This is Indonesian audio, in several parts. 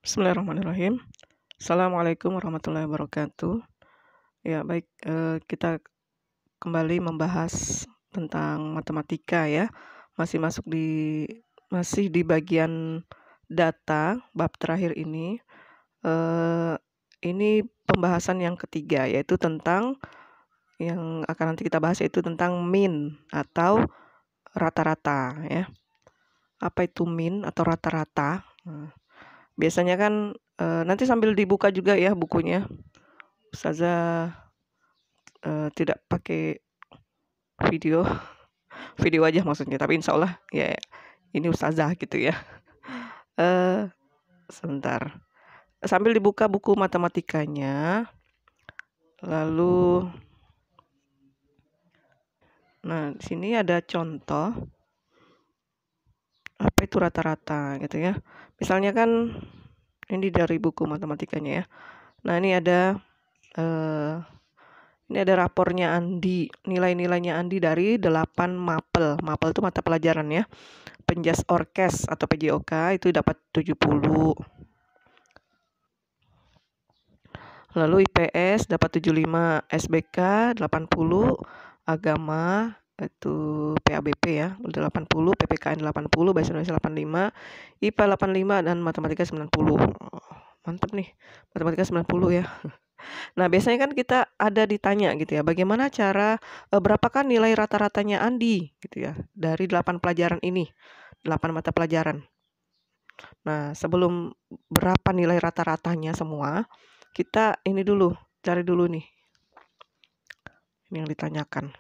Bismillahirrahmanirrahim. Assalamualaikum warahmatullahi wabarakatuh. Ya, baik, kita kembali membahas tentang matematika ya. Masih di bagian data, bab terakhir ini. Ini pembahasan yang ketiga, yaitu tentang yang akan nanti kita bahas yaitu tentang mean atau rata-rata ya. Apa itu mean atau rata-rata? Biasanya kan nanti sambil dibuka juga ya bukunya. Ustazah tidak pakai video aja maksudnya, tapi insya Allah ya ini ustazah gitu ya. Sebentar, sambil dibuka buku matematikanya, lalu nah di sini ada contoh apa itu rata-rata gitu ya. Misalnya kan ini dari buku matematikanya ya. Nah ini ada rapornya Andi, nilai-nilainya Andi dari 8 mapel. Mapel itu mata pelajaran ya. Penjas Orkes atau PJOK itu dapat 70. Lalu IPS dapat 75, SBK 80, agama itu PABP ya 80, PPKN 80, Bahasa Indonesia 85, IPA 85 dan matematika 90. Mantap nih, matematika 90 ya. Nah, biasanya kan kita ada ditanya gitu ya, bagaimana cara berapakah nilai rata-ratanya Andi gitu ya dari 8 pelajaran ini, 8 mata pelajaran. Nah, sebelum berapa nilai rata-ratanya semua, kita ini dulu, cari dulu nih. Ini yang ditanyakan.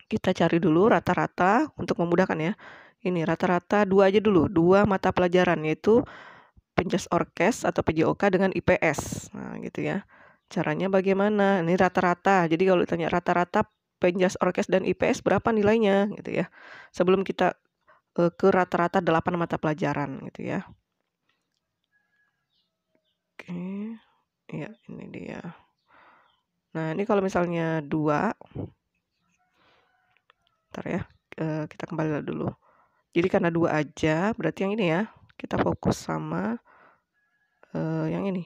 Kita cari dulu rata-rata untuk memudahkan ya. Ini rata-rata 2 aja dulu, 2 mata pelajaran yaitu Penjas Orkes atau PJOK dengan IPS. Nah, gitu ya. Caranya bagaimana? Ini rata-rata. Jadi kalau ditanya rata-rata Penjas Orkes dan IPS berapa nilainya gitu ya. Sebelum kita ke rata-rata 8 mata pelajaran gitu ya. Oke. Ya, ini dia. Nah, ini kalau misalnya 2. Bentar ya. Kita kembali dulu. Jadi karena 2 aja, berarti yang ini ya. Kita fokus sama yang ini.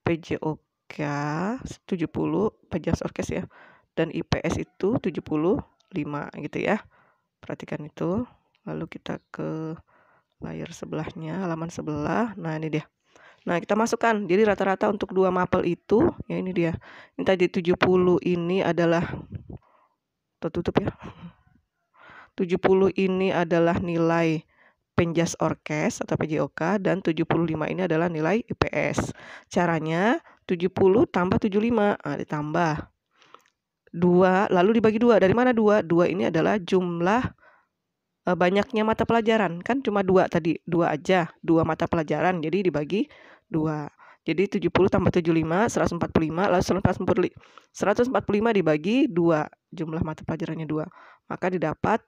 PJOK 70, Penjas Orkes ya. Dan IPS itu 75 gitu ya. Perhatikan itu. Lalu kita ke layar sebelahnya, halaman sebelah. Nah, ini dia. Nah, kita masukkan. Jadi rata-rata untuk 2 mapel itu, ya ini dia. Ini tadi 70 ini adalah tertutup ya. 70 ini adalah nilai Penjas Orkes atau PJOK dan 75 ini adalah nilai IPS. Caranya 70 tambah 75, ditambah 2 lalu dibagi 2. Dari mana 2? 2 ini adalah jumlah banyaknya mata pelajaran. Kan cuma 2 tadi, 2 aja, 2 mata pelajaran. Jadi dibagi 2. Jadi 70 tambah 75, 145, lalu 145 dibagi 2, jumlah mata pelajarannya 2. Maka didapat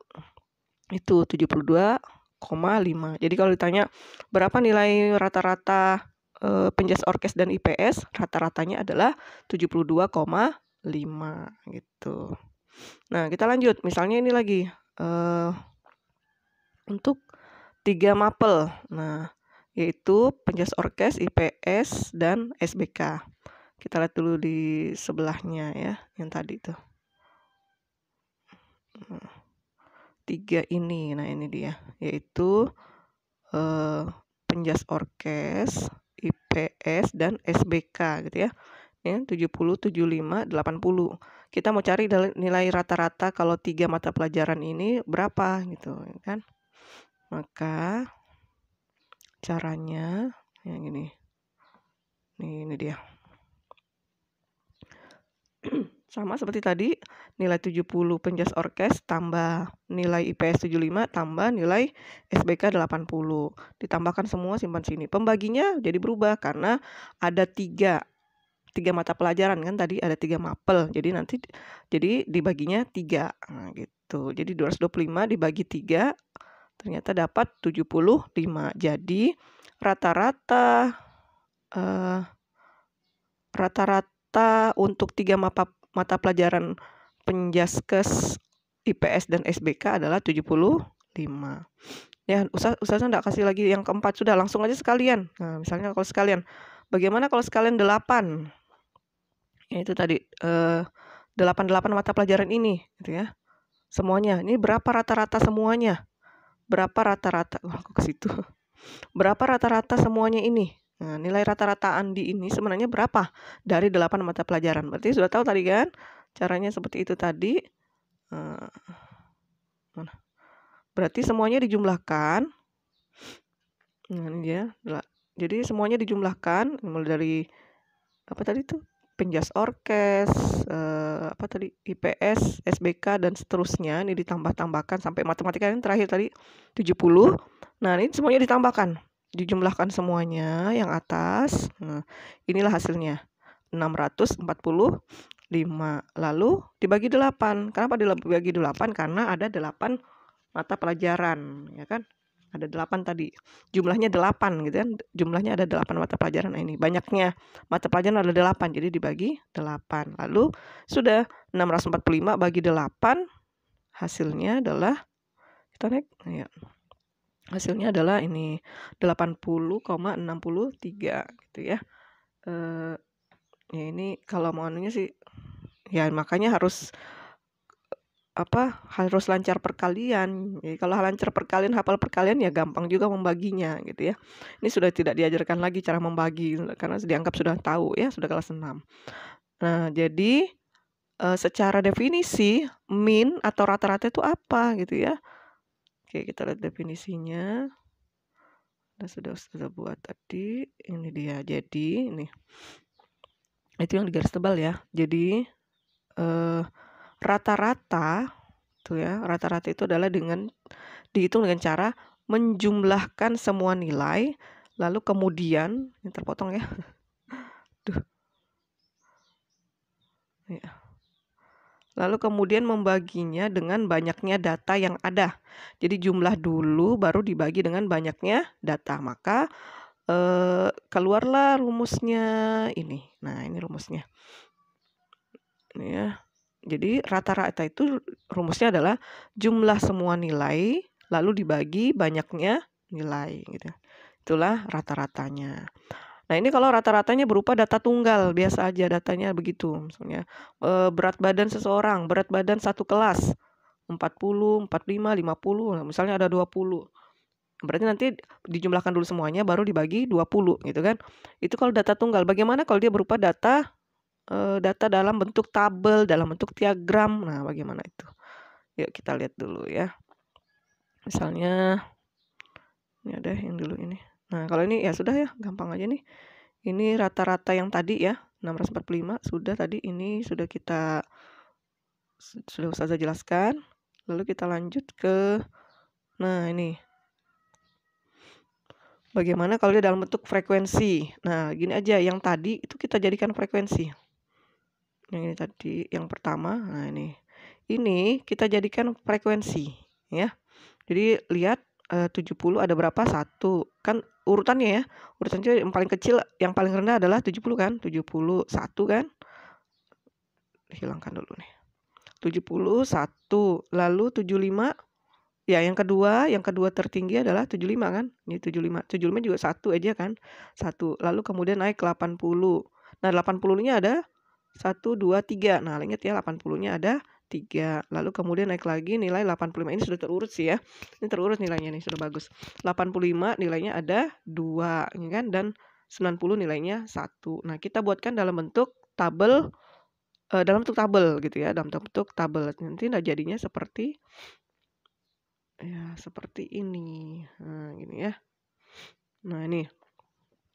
itu 72,5. Jadi kalau ditanya berapa nilai rata-rata Penjas Orkes dan IPS, rata-ratanya adalah 72,5 gitu. Nah, kita lanjut. Misalnya ini lagi untuk 3 mapel. Nah, yaitu Penjas Orkes, IPS dan SBK. Kita lihat dulu di sebelahnya ya, yang tadi tuh. 3 ini. Nah, ini dia, yaitu Penjas Orkes, IPS dan SBK gitu ya. Ya, 70, 75, 80. Kita mau cari nilai rata-rata kalau 3 mata pelajaran ini berapa gitu kan. Maka caranya yang ini. Ini dia. Sama seperti tadi, nilai 70 Penjas Orkes tambah nilai IPS 75 tambah nilai SBK 80. Ditambahkan semua, simpan sini. Pembaginya jadi berubah karena ada 3 mata pelajaran kan tadi, ada 3 mapel. Jadi dibaginya 3. Nah, gitu. Jadi 225 dibagi 3 ternyata dapat 75. Jadi rata-rata untuk 3 mata pelajaran Penjaskes, IPS dan SBK adalah 75. 5. Ya, Ustazah enggak kasih lagi yang keempat, sudah langsung aja sekalian. Nah, misalnya kalau sekalian, bagaimana kalau sekalian 8? Ya itu tadi, 8 mata pelajaran ini, gitu ya. Semuanya, ini berapa rata-rata semuanya? Berapa rata-rata? Wah, kok ke situ. Berapa rata-rata semuanya ini? Nah, nilai rata-rataan di ini sebenarnya berapa dari 8 mata pelajaran? Berarti sudah tahu tadi kan? Caranya seperti itu tadi. Mana? Berarti semuanya dijumlahkan. Nah, ini dia. Jadi semuanya dijumlahkan mulai dari apa tadi tuh? Penjas orkes, apa tadi? IPS, SBK dan seterusnya. Ini ditambah-tambahkan sampai matematika yang terakhir tadi 70. Nah, ini semuanya ditambahkan. Dijumlahkan semuanya yang atas. Nah, inilah hasilnya. 645. Lalu dibagi 8. Kenapa dibagi 8? Karena ada 8 mata pelajaran, ya kan? Ada 8 tadi. Jumlahnya 8 gitu kan. Jumlahnya ada 8 mata pelajaran. Nah, ini banyaknya mata pelajaran ada 8, jadi dibagi 8. Lalu sudah 645 bagi 8, hasilnya adalah kita naik ya. Hasilnya adalah ini 80,63 gitu ya. Ya ini kalau mau anunya sih ya makanya harus harus lancar perkalian. Jadi kalau lancar perkalian, hafal perkalian ya gampang juga membaginya gitu ya. Ini sudah tidak diajarkan lagi cara membagi karena dianggap sudah tahu ya, sudah kelas 6. Nah, jadi secara definisi min atau rata-rata itu apa gitu ya. Oke, kita lihat definisinya. Sudah buat tadi. Ini dia. Jadi ini. Itu yang digaris tebal ya. Jadi rata-rata tuh ya, rata-rata itu adalah dihitung dengan cara menjumlahkan semua nilai, lalu kemudian ini terpotong ya. Duh. Ya. Lalu kemudian membaginya dengan banyaknya data yang ada. Jadi jumlah dulu baru dibagi dengan banyaknya data. Maka keluarlah rumusnya ini. Nah, ini rumusnya. Ini ya. Jadi rata-rata itu rumusnya adalah jumlah semua nilai lalu dibagi banyaknya nilai gitu. Itulah rata-ratanya. Nah, ini kalau rata-ratanya berupa data tunggal, biasa aja datanya begitu. Misalnya berat badan seseorang, berat badan satu kelas 40, 45, 50, nah, misalnya ada 20. Berarti nanti dijumlahkan dulu semuanya baru dibagi 20 gitu kan. Itu kalau data tunggal. Bagaimana kalau dia berupa data dalam bentuk tabel, dalam bentuk diagram. Nah, bagaimana itu? Yuk kita lihat dulu ya. Misalnya ini ada yang dulu ini. Nah, kalau ini ya sudah ya, gampang aja nih. Ini rata-rata yang tadi ya, 645 sudah tadi, ini sudah Ustazah jelaskan. Lalu kita lanjut ke nah ini. Bagaimana kalau dia dalam bentuk frekuensi? Nah, gini aja, yang tadi itu kita jadikan frekuensi. Yang ini tadi, yang pertama, nah ini. Ini kita jadikan frekuensi, ya. Jadi lihat 70 ada berapa? 1. Kan urutannya ya. Urutannya yang paling kecil, yang paling rendah adalah 70 kan? 71 kan? Hilangkan dulu nih. 71, lalu 75. Ya, yang kedua tertinggi adalah 75 kan? Ini 75. 75 juga 1 aja kan? 1. Lalu kemudian naik ke 80. Nah, 80-nya ada 1, 2, 3. Nah, ingat ya 80-nya ada 3. Lalu kemudian naik lagi nilai 85. Ini sudah terurut sih ya. Ini terurut nilainya nih, sudah bagus. 85 nilainya ada 2, ya kan? Dan 90 nilainya 1. Nah, kita buatkan dalam bentuk tabel gitu ya, dalam bentuk tabel. Nanti jadinya seperti ya, seperti ini. Nah, gini ya. Nah, ini.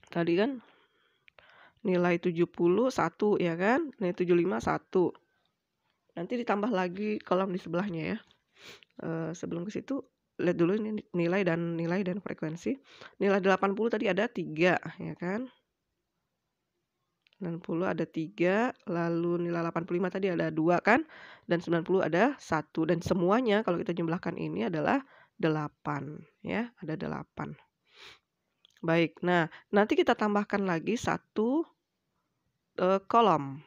Tadi kan nilai 70 1 ya kan? Nilai 75 1. Nanti ditambah lagi kolom di sebelahnya ya. Sebelum ke situ lihat dulu ini nilai dan frekuensi. Nilai 80 tadi ada 3 ya kan? 90 ada 3, lalu nilai 85 tadi ada 2 kan? Dan 90 ada 1. Dan semuanya kalau kita jumlahkan ini adalah 8 ya, ada 8. Baik, nah nanti kita tambahkan lagi satu kolom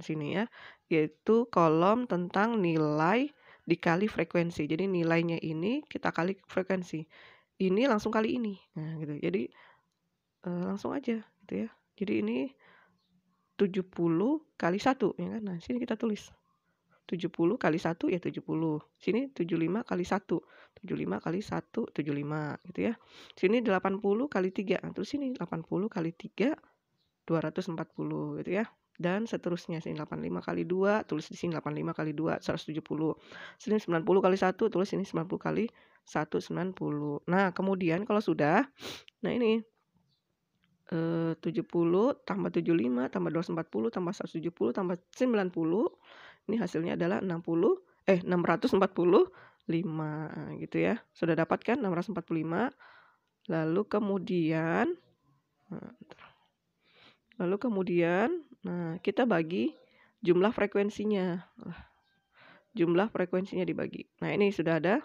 di sini ya, yaitu kolom tentang nilai dikali frekuensi. Jadi nilainya ini kita kali frekuensi. Ini langsung kali ini. Nah, gitu. Jadi langsung aja gitu ya. Jadi ini 70 kali 1 ya kan. Nah, sini kita tulis. 70 kali 1 ya 70. Sini 75 kali 1. 75 kali 1 75 gitu ya. Sini 80 kali 3. Terus sini 80 kali 3 240 gitu ya. Dan seterusnya sini 85 kali 2, tulis di sini 85 kali 2 170. Sini 90 kali 1, tulis ini 90 kali 1 90. Nah, kemudian kalau sudah, nah ini 70 tambah 75 tambah 240 tambah 170 tambah 90. Ini hasilnya adalah 645 gitu ya. Sudah dapat kan 645. Lalu kemudian nah kita bagi jumlah frekuensinya. Jumlah frekuensinya dibagi. Nah, ini sudah ada.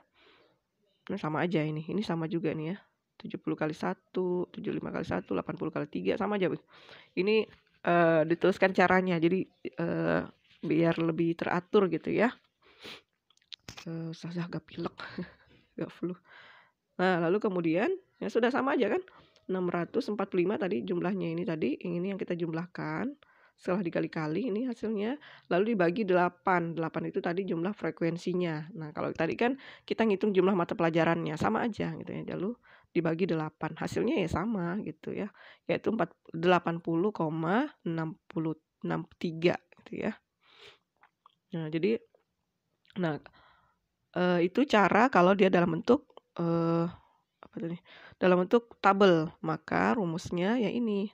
Nah, sama aja ini. Ini sama juga nih ya. 70 kali 1, 75 kali 1, 80 kali 3 sama aja. Ini dituliskan caranya. Jadi biar lebih teratur gitu ya. Saya agak pilek. Agak flu. Nah, lalu kemudian ya sudah sama aja kan? 645 tadi jumlahnya ini tadi, ini yang kita jumlahkan. Setelah dikali-kali ini hasilnya, lalu dibagi 8. 8 itu tadi jumlah frekuensinya. Nah, kalau tadi kan kita ngitung jumlah mata pelajarannya, sama aja gitu ya. Lalu dibagi 8. Hasilnya ya sama gitu ya. Yaitu 80,63 gitu ya. Nah, jadi itu cara kalau dia dalam bentuk dalam bentuk tabel. Maka rumusnya ya ini.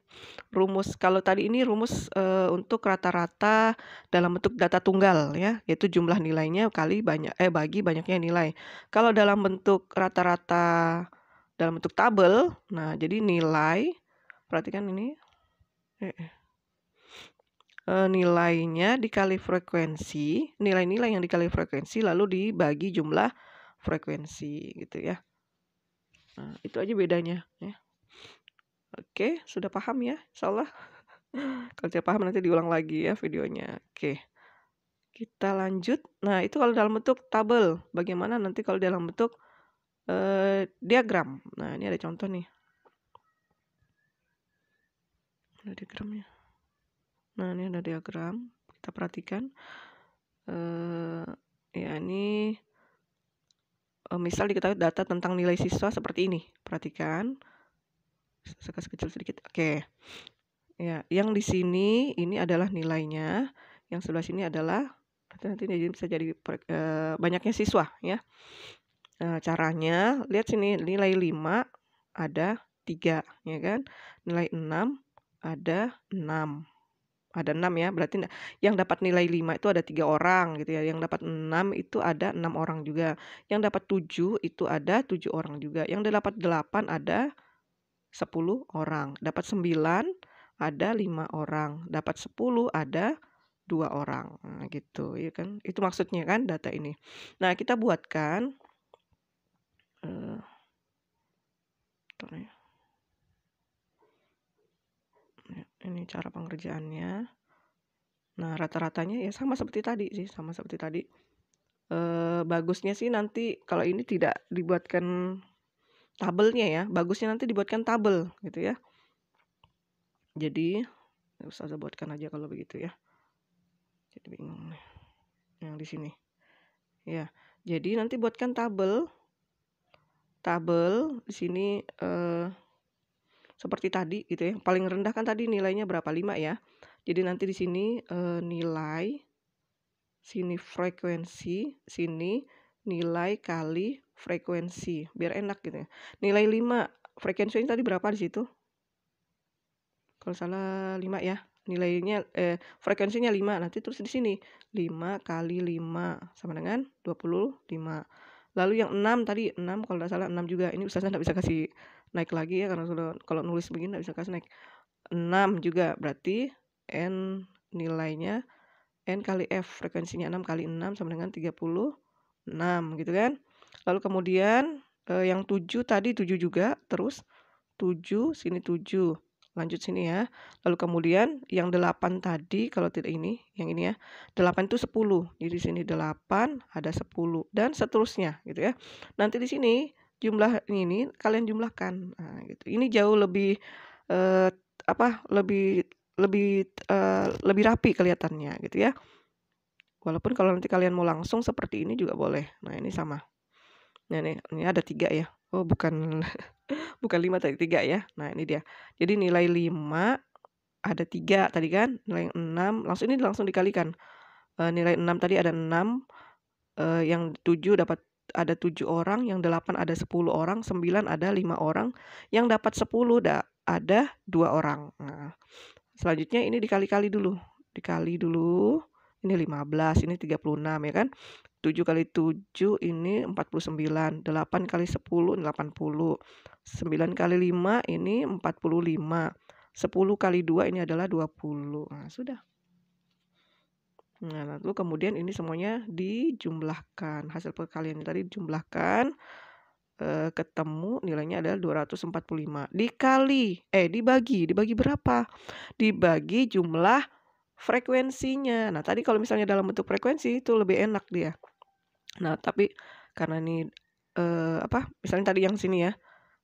Rumus kalau tadi ini rumus untuk rata-rata dalam bentuk data tunggal ya, yaitu jumlah nilainya kali bagi banyaknya nilai. Kalau dalam bentuk rata-rata dalam bentuk tabel, nah jadi nilai, perhatikan ini. Nilainya dikali frekuensi, nilai-nilai yang dikali frekuensi lalu dibagi jumlah frekuensi gitu ya. Nah, itu aja bedanya ya. Oke, sudah paham ya? Insyaallah. Kalau tidak paham nanti diulang lagi ya videonya. Oke. Kita lanjut. Nah, itu kalau dalam bentuk tabel. Bagaimana nanti kalau dalam bentuk diagram. Nah, ini ada contoh nih. Ada diagramnya. Nah, ini ada diagram. Kita perhatikan. Ya, ini misal diketahui data tentang nilai siswa seperti ini. Perhatikan. Saya kecil sedikit. Oke. Ya, yang di sini ini adalah nilainya. Yang sebelah sini adalah nanti bisa jadi banyaknya siswa ya. Caranya lihat sini nilai 5 ada 3 ya kan. Nilai 6 ada 6. Ada 6 ya, berarti yang dapat nilai 5 itu ada 3 orang gitu ya. Yang dapat 6 itu ada 6 orang juga. Yang dapat 7 itu ada 7 orang juga. Yang dapat 8 ada 10 orang. Dapat 9 ada 5 orang. Dapat 10 ada 2 orang. Nah, gitu ya kan. Itu maksudnya kan data ini. Nah, kita buatkan ini cara pengerjaannya. Nah, rata-ratanya ya sama seperti tadi sih, sama seperti tadi. Bagusnya sih nanti kalau ini tidak dibuatkan tabelnya ya, bagusnya nanti dibuatkan tabel gitu ya. Jadi saya buatkan aja kalau begitu ya. Jadi bingung nih. Yang di sini. Ya, jadi nanti buatkan tabel. Tabel di sini seperti tadi gitu ya. Paling rendah kan tadi nilainya berapa? 5 ya. Jadi nanti di sini nilai, sini frekuensi, sini nilai kali frekuensi. Biar enak gitu ya. Nilai 5, frekuensinya tadi berapa di situ? Kalau salah 5 ya. Nilainya frekuensinya 5. Nanti terus di sini 5 kali 5 sama dengan 25. Lalu yang 6 tadi 6 kalau tidak salah 6 juga. Ini ustazah tidak bisa kasih naik lagi ya karena sudah kalau nulis begini tidak bisa kasih naik. 6 juga berarti N nilainya N kali F, frekuensinya 6 kali 6 sama dengan 36 gitu kan. Lalu kemudian yang 7 tadi 7 juga, terus 7 sini 7. lanjut sini ya. Lalu kemudian yang 8 tadi kalau tidak ini, yang ini ya, 8 itu 10. Jadi sini 8, ada 10 dan seterusnya gitu ya. Nanti di sini jumlah ini kalian jumlahkan. Nah, gitu. Ini jauh lebih eh, lebih lebih lebih rapi kelihatannya gitu ya. Walaupun kalau nanti kalian mau langsung seperti ini juga boleh. Nah, ini sama. Nah, ini ada 3 ya. Oh, bukan bukan 5 tadi, 3 ya. Nah, ini dia. Jadi nilai 5 ada 3 tadi kan, nilai 6 langsung dikalikan. Nilai 6 tadi ada 6, yang 7 dapat ada 7 orang, yang 8 ada 10 orang, 9 ada 5 orang, yang dapat 10 ada 2 orang. Nah, selanjutnya ini dikali-kali dulu. Dikali dulu, ini 15, ini 36 ya kan. 7 kali 7 ini 49, 8 kali 10 80, 9 kali 5 ini 45, 10 kali 2 ini adalah 20. Nah, sudah. Nah, lalu kemudian ini semuanya dijumlahkan. Hasil perkalian tadi dijumlahkan, ketemu nilainya adalah 245. Dibagi berapa? Dibagi jumlah frekuensinya. Nah, tadi kalau misalnya dalam bentuk frekuensi itu lebih enak dia. Nah, tapi karena ini misalnya tadi yang sini ya,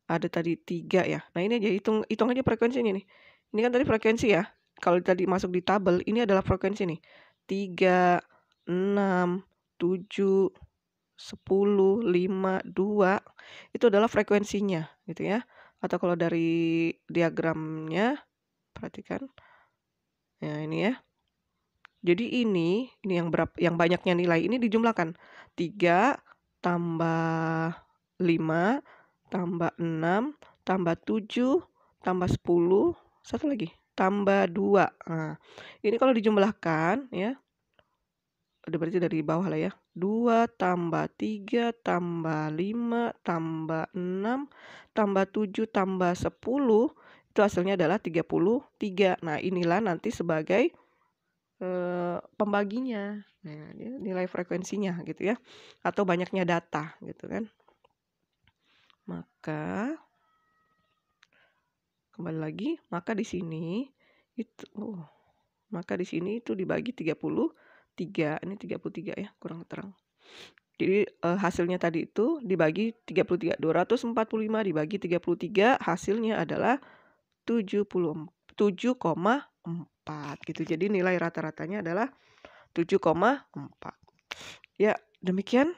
ada tadi 3 ya. Nah, ini aja hitung aja frekuensinya nih. Ini kan tadi frekuensi ya. Kalau tadi masuk di tabel, ini adalah frekuensi nih. 3, 6, 7, 10, 5, 2 itu adalah frekuensinya gitu ya. Atau kalau dari diagramnya perhatikan. Ya, ini ya. Jadi ini yang banyaknya nilai ini dijumlahkan. 3 tambah 5 tambah 6 tambah 7 tambah 10, satu lagi, tambah 2. Nah, ini kalau dijumlahkan ya, udah berarti dari bawah lah ya. 2 tambah 3 tambah 5 tambah 6 tambah 7 tambah 10, itu hasilnya adalah 33. Nah, inilah nanti sebagai pembaginya. Nah, nilai frekuensinya gitu ya. Atau banyaknya data gitu kan. Maka kembali lagi, maka di sini itu dibagi 33. Ini 33 ya, kurang terang. Jadi hasilnya tadi itu dibagi 33. 245 dibagi 33 hasilnya adalah 7,4 gitu. Jadi nilai rata-ratanya adalah 7,4. Ya, demikian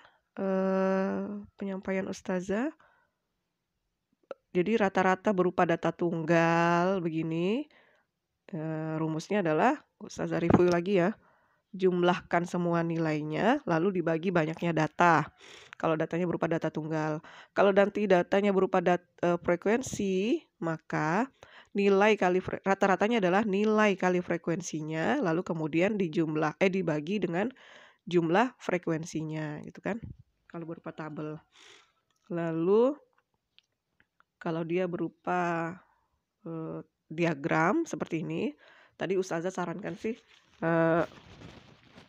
penyampaian Ustazah. Jadi rata-rata berupa data tunggal begini. Rumusnya adalah Ustazah review lagi ya. Jumlahkan semua nilainya lalu dibagi banyaknya data. Kalau datanya berupa data tunggal. Kalau nanti datanya berupa frekuensi, maka nilai kali rata-ratanya adalah nilai kali frekuensinya lalu kemudian dibagi dengan jumlah frekuensinya gitu kan. Kalau berupa tabel. Lalu kalau dia berupa diagram seperti ini, tadi Ustazah sarankan sih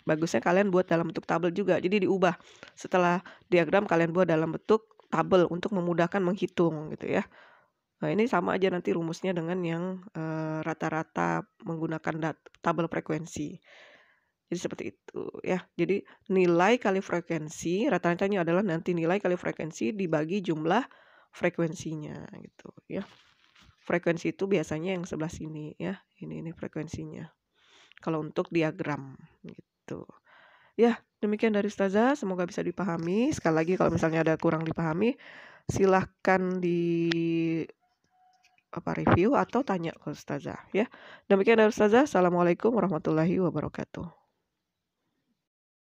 bagusnya kalian buat dalam bentuk tabel juga. Jadi diubah setelah diagram kalian buat dalam bentuk tabel untuk memudahkan menghitung gitu ya. Nah, ini sama aja nanti rumusnya dengan yang rata-rata menggunakan tabel frekuensi. Jadi seperti itu ya. Jadi nilai kali frekuensi, rata-ratanya adalah nanti nilai kali frekuensi dibagi jumlah frekuensinya gitu ya. Frekuensi itu biasanya yang sebelah sini ya. Ini frekuensinya. Kalau untuk diagram gitu. Ya, demikian dari Ustazah, semoga bisa dipahami. Sekali lagi kalau misalnya ada kurang dipahami, silahkan review atau tanya ke Ustazah ya. Demikian dari Ustazah. Assalamualaikum warahmatullahi wabarakatuh.